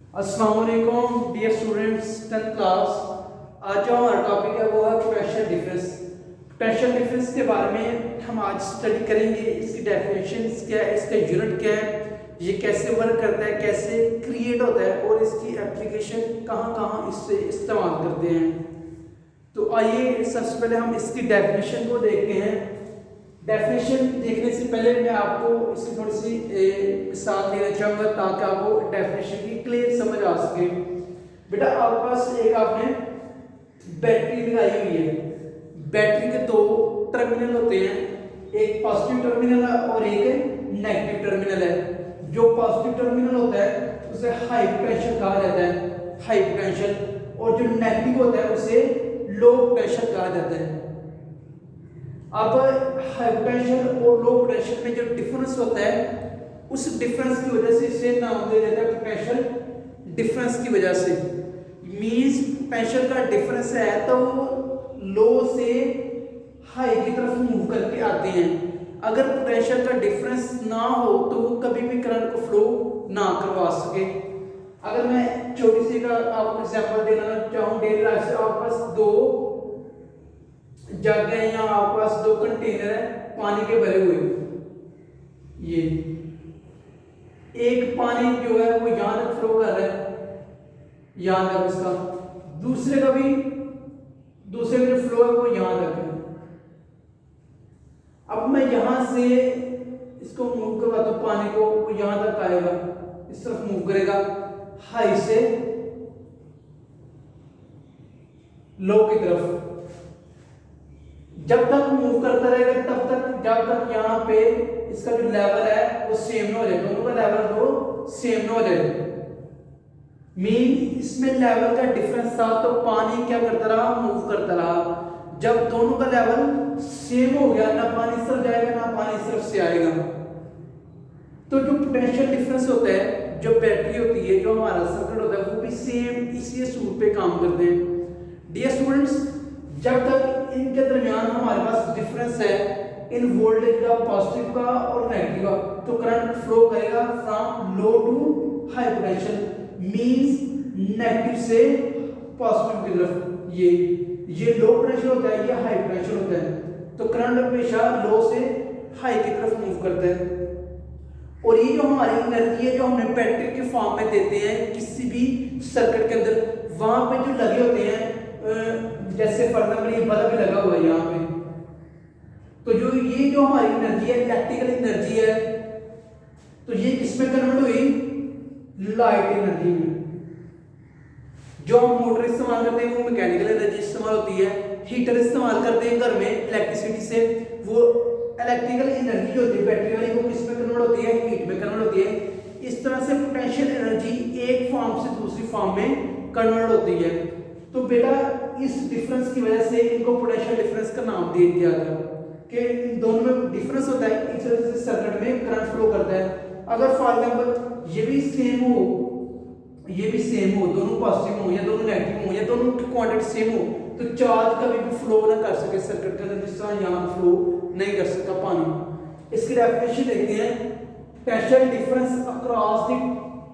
अस्सलाम वालेकुम dear students, 10th class. आज जो हमारा टॉपिक है वो है पोटेंशियल डिफरेंस। पोटेंशियल डिफरेंस के बारे में हम आज स्टडी करेंगे। इसकी डेफिनेशन क्या है, इसका यूनिट क्या है, ये कैसे वर्क करता है, कैसे क्रिएट होता है और इसकी एप्लीकेशन कहाँ कहाँ इससे इस्तेमाल करते हैं। तो आइए सबसे पहले हम इसकी डेफिनेशन को देखते हैं। डेफिनेशन देखने से पहले मैं आपको इसकी थोड़ी सी मिसाल देना चाहूँगा ताकि आपको डेफिनेशन की क्लियर समझ आ सके। बेटा आपके पास एक आपने बैटरी लगाई हुई है। बैटरी के दो टर्मिनल होते हैं, एक पॉजिटिव टर्मिनल है और एक नेगेटिव टर्मिनल है। जो पॉजिटिव टर्मिनल होता है उसे हाई पोटेंशियल कहा जाता है, हाई पोटेंशियल, और जो नेगेटिव होता है उसे लो पोटेंशियल कहा जाता है। अब हाई पोटेंशियल और लो पोटेंशियल में जो डिफरेंस होता है उस डिफरेंस की वजह से इसे नाम दिया जाता है पोटेंशियल डिफरेंस की वजह से। मींस पोटेंशियल का डिफरेंस है तो लो से हाई की तरफ मूव करके आते हैं। अगर पोटेंशियल का डिफरेंस ना हो तो वो कभी भी करंट को फ्लो ना करवा सके। अगर मैं छोटी सी का आपको एग्जांपल देना चाहूँ, डेली लाइफ से आपके पास दो जग है या आपके पास दो कंटेनर है पानी के भरे हुए। ये एक पानी जो है वो यहां तक फ्लो कर रहा है, यहां तक इसका, दूसरे का जो फ्लो है वो यहां तक है। अब मैं यहां से इसको मूव करवा तो पानी को वो यहां तक आएगा, इस तरफ मूव करेगा हाई से लो की तरफ। जब तक मूव करता रहेगा तब तक जब तक यहाँ पे इसका जो लेवल है वो सेम ना हो जाए, दोनों का लेवल तो सेम ना हो जाए। मीन इसमें लेवल का डिफरेंस था तो पानी क्या करता रहा, मूव करता रहा। जब दोनों का लेवल सेम हो गया, ना पानी इस तरफ जाएगा ना पानी इस तरफ से आएगा, तो जो पोटेंशियल डिफरेंस होता है, जो बैटरी होती है, जो हमारा सर्किट होता है, वो भी सेम इसी सूत्र पे काम करते हैं। डियर स्टूडेंट्स, जब तक इनके दरमियान हमारे पास डिफरेंस है इन वोल्टेज का, पॉजिटिव का और नेगेटिव का, तो करंट फ्लो करेगा from low to high potential, means negative से पॉजिटिव की तरफ। ये लो पोटेंशियल होता है, ये हाई पोटेंशियल होता है। तो करंट हमेशा लो से हाई की तरफ मूव करता है। और ये जो हमारी एनर्जी है जो हमने बैटरी के फॉर्म में देते हैं किसी भी सर्किट के अंदर, वहां पे जो लगे होते हैं, जैसे फॉर एग्जांपल ये बल्ब लगा हुआ है यहाँ पे, तो ये जो हमारी एनर्जी है, इलेक्ट्रिकल एनर्जी है, तो ये किसमें कन्वर्ट हुई, लाइट एनर्जी में। जो हम मोटर इस्तेमाल करते हैं वो मैकेनिकल एनर्जी इस्तेमाल होती है। हीटर इस्तेमाल करते हैं घर में इलेक्ट्रिसिटी से, वो इलेक्ट्रिकल एनर्जी जो होती है बैटरी वाली, वो किसमें कन्वर्ट होती है, हीट में कन्वर्ट होती है। इस तरह से पोटेंशियल एनर्जी एक फॉर्म से दूसरी फॉर्म में कन्वर्ट होती है। तो बेटा इस डिफरेंस की वजह से इनको पोटेंशियल डिफरेंस का नाम दे दिया गया कि इन दोनों में डिफरेंस होता है, इस वजह से सर्किट में करंट फ्लो करता है। अगर फॉर एग्जांपल ये भी सेम हो, ये भी सेम हो, दोनों पॉजिटिव हो या दोनों नेगेटिव हो या दोनों की क्वांटिटी सेम हो, तो चार्ज कभी भी फ्लो ना कर सके सर्किट के अंदर, जिस तरह यहाँ फ्लो नहीं कर सकता पानी। इसकी डेफिनेशन देखते हैं, potential difference across the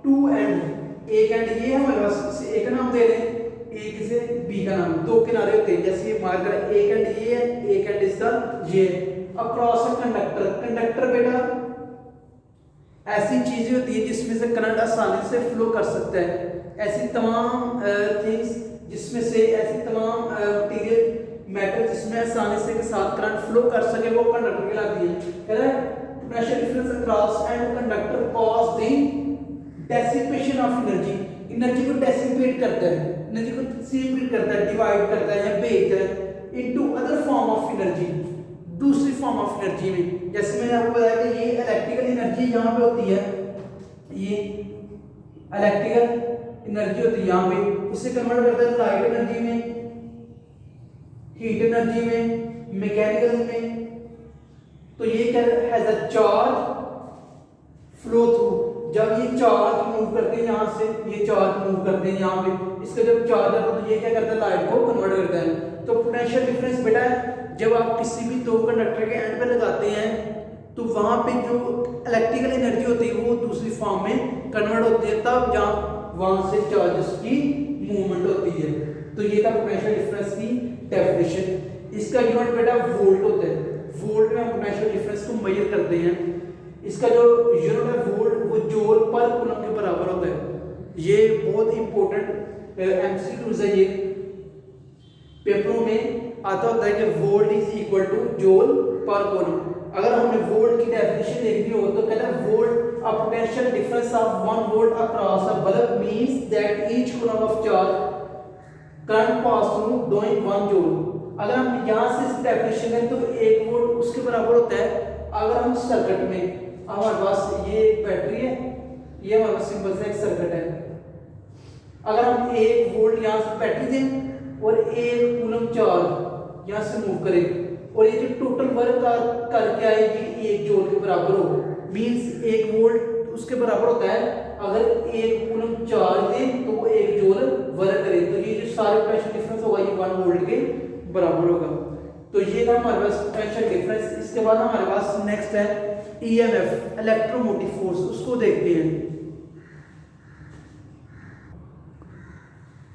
two and. एक एंड ये हमारे पास, इसे एक नाम दे दें, एक से बी का नाम, दो किनारे होते हैं, जैसे ये मार्कर एक एंड ये है, एक एंड इसका ये। अक्रॉस अ कंडक्टर, कंडक्टर बेटा ऐसी चीजें होती है जिसमें से करंट आसानी से फ्लो कर सकता है। ऐसी तमाम थिंग्स जिसमें से, ऐसी तमाम मटेरियल मेटल जिसमें आसानी से के साथ करंट फ्लो कर सके, वो कंडक्टर कहलाती है। Correct. Potential difference across and conductor cause the dissipation of energy, energy को डेसिपेट करता है, एनर्जी को तकसीम करता है, डिवाइड करता है या भेजता है into other form of energy, दूसरी फॉर्म ऑफ एनर्जी में। जैसे मैंने आपको बताया कि ये इलेक्ट्रिकल एनर्जी यहाँ पे होती है, ये इलेक्ट्रिकल एनर्जी होती है यहाँ पे, उसे कन्वर्ट करता है लाइट एनर्जी में, हीट एनर्जी में, मैकेनिकल में। तो ये क्या has a charge flow through. जब ये चार्ज मूव करते हैं यहाँ से, ये चार्ज मूव करते हैं यहाँ पे, इसका जब चार्ज आता है तो ये क्या करता है, लाइट को कन्वर्ट करता है। तो पोटेंशियल डिफरेंस बेटा जब आप किसी भी दो कंडक्टर के एंड पे लगाते हैं तो वहां पे जो इलेक्ट्रिकल एनर्जी होती है वो दूसरी फॉर्म में कन्वर्ट होती है, तब जहाँ वहां से चार्जेस की मूवमेंट होती है। तो ये था पोटेंशियल डिफरेंस की डेफिनेशन। इसका यूनिट बेटा वोल्ट होता है। वोल्ट में हम पोटेंशियल डिफरेंस को मेजर करते हैं। इसका जो यूनिट है वोल्ट वो जूल पर कूलम के बराबर होता है। ये बहुत इंपॉर्टेंट एमसीक्यूज है। ये पेपरों में आता होता है कि volt is equal two joule पर कूलम। अगर हमने वोल्ट की डेफिनेशन देखनी हो तो कहता है volt a potential difference of 1 volt across a bulb means that each coulomb of charge current pass through doing 1 joule. अगर हम यहां से इस डेफिनेशन लें तो 1 वोल्ट उसके बराबर होता है। अगर हम सर्किट में हमारे पास ये एक बैटरी है, ये हमारा सिंपल सा एक सर्किट है। अगर हम 1 वोल्ट यहां से बैटरी दें और 1 कूलम चार्ज यहां से मूव करें और ये जो टोटल वर्क करके आएगी 1 जूल के बराबर हो, मींस 1 वोल्ट उसके बराबर होता है। अगर 1 कूलम चार्ज दें तो वो 1 जूल वर्क करे। तो ये जो सारे पोटेंशियल डिफरेंस होगा ये 1 वोल्ट के बराबर होगा। तो ये था हमारे पास पोटेंशियल डिफरेंस। इसके बाद हमारे पास नेक्स्ट है ईएमएफ, इलेक्ट्रोमोटिव फोर्स, उसको देखते हैं।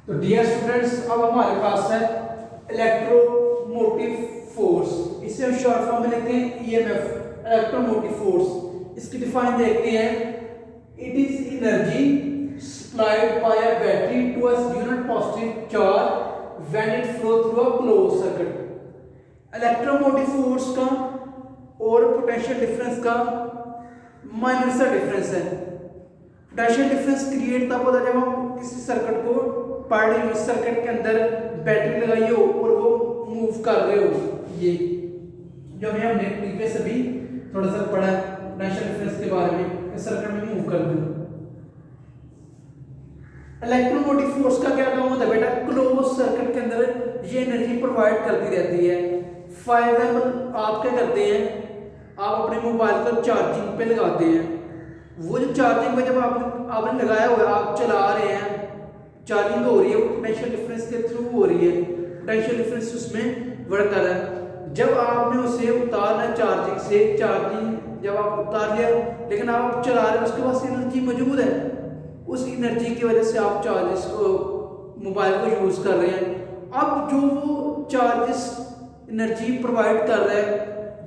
तो डियर स्टूडेंट्स अब हमारे पास है इलेक्ट्रोमोटिव फोर्स। इसे हम शॉर्ट फॉर्म में लिखते हैं ईएमएफ, इलेक्ट्रोमोटिव फोर्स। इसकी डिफाइन देखते हैं। It is energy supplied by a battery to a unit positive charge when it flow through a close circuit. Electromotive force का और पोटेंशियल डिफरेंस का माइनर सा डिफरेंस है। पोटेंशियल डिफरेंस क्रिएट तब होता है जब हम किसी सर्किट को पढ़ रहे हो, सर्किट के अंदर बैटरी लगाई हो और वो मूव कर रहे हो। ये जो हमने प्रीवियस अभी थोड़ा सा पढ़ा है पोटेंशियल डिफरेंस के बारे में, सर्किट में मूव कर दो। इलेक्ट्रोमोटिव फोर्स का क्या काम होता है बेटा? क्लोज सर्किट के अंदर ये एनर्जी प्रोवाइड करती रहती है। फॉर एग्जांपल आप क्या करते हैं, आप अपने मोबाइल को चार्जिंग पे लगाते हैं। वो जो चार्जिंग पे जब आपने लगाया हुआ है, आप चला रहे हैं, चार्जिंग हो रही है, वो पोटेंशियल डिफरेंस के थ्रू हो रही है। पोटेंशियल डिफरेंस उसमें वर्क कर रहा है। जब आपने उसे उतारना है चार्जिंग से, चार्जिंग जब आप उतार लिया लेकिन आप चला रहे हैं, उसके पास एनर्जी मौजूद है। उस एनर्जी की वजह से आप चार्जेस को मोबाइल को यूज कर रहे हैं। अब जो वो चार्जेस एनर्जी प्रोवाइड कर रहा है,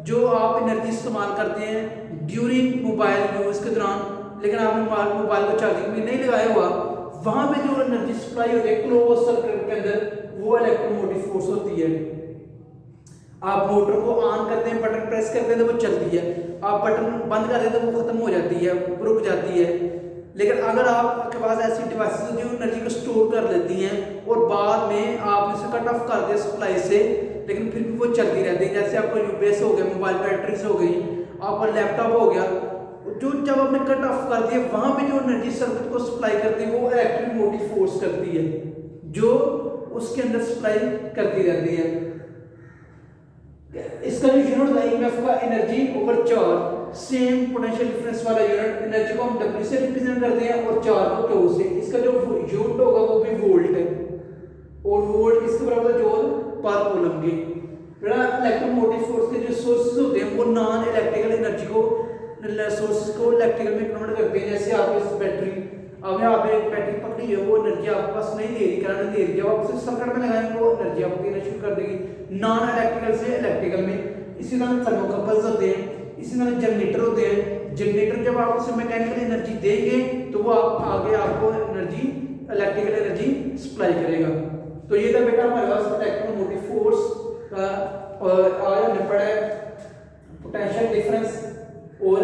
जो आप एनर्जी इस्तेमाल करते हैं ड्यूरिंग मोबाइल यूज के दौरान, लेकिन आपने मोबाइल को चार्जिंग में नहीं लगाया हुआ, वहां पे जो एनर्जी सप्लाई होती है क्लोज सर्किट के अंदर, वो इलेक्ट्रोमोटिव फोर्स होती है। आप मोटर को ऑन करते हैं, बटन प्रेस करते हैं तो वो चलती है। आप बटन बंद कर देते हैं तो वो खत्म हो जाती है, रुक जाती है। लेकिन अगर आपके पास ऐसी डिवाइसेस जो एनर्जी को स्टोर कर लेती हैं और बाद में आप इसे कट ऑफ कर दिया सप्लाई से, लेकिन फिर भी वो चलती रहती है। जैसे आपका यूपीएस हो गया, मोबाइल बैटरीज हो गई, आपका लैपटॉप हो गया, जो जब आपने कट ऑफ कर दिया वहां पे जो एनर्जी सर्किट को सप्लाई करती है वो इलेक्ट्रोमोटिव फोर्स करती है, जो उसके अंदर सप्लाई करती रहती है। इसका जो यूनिट है ईएमएफ का energy over charge, same potential difference वाला यूनिट। एनर्जी को हम डब्ल्यू से रिप्रेजेंट करते हैं और चार्ज को क्यू से। इसका जो यूनिट होगा वो भी वोल्ट है और वोल्ट किसके बराबर है? जूल पर कूलम के। इलेक्ट्रोमोटिव फोर्स के जो सोर्सेज होते हैं वो नॉन इलेक्ट्रिकल एनर्जी को सोर्सेज को इलेक्ट्रिकल में कन्वर्ट करते हैं। जैसे आप इस बैटरी, अब यहाँ पे बैटरी पकड़ी है, वो एनर्जी आपके पास नहीं दे रही, करंट नहीं दे रही, जब आप उसे सर्किट में लगाएंगे वो एनर्जी आपको देना शुरू कर देगी नॉन इलेक्ट्रिकल से इलेक्ट्रिकल में। इसी तरह थर्मोकपल्स होते हैं, इसी तरह जनरेटर होते हैं। जनरेटर जब आप उसे मैकेनिकल एनर्जी देंगे तो वो आप आगे आपको एनर्जी, इलेक्ट्रिकल एनर्जी सप्लाई करेगा। तो ये था बेटा हमारे पास इलेक्ट्रोमोटिव फोर्स का, और आज हमने पढ़ा है पोटेंशियल डिफरेंस और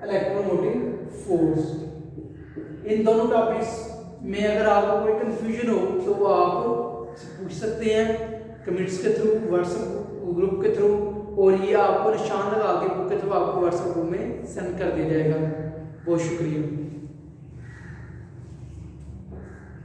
इलेक्ट्रोमोटिव फोर्स। इन दोनों टॉपिक्स में अगर आपको कोई कंफ्यूजन हो तो वो आप पूछ सकते हैं कमेंट्स के थ्रू, व्हाट्सएप ग्रुप के थ्रू, और ये आपको निशान लगा के बुक के थ्रू आपको व्हाट्सएप ग्रुप में सेंड कर दिया जाएगा। बहुत शुक्रिया।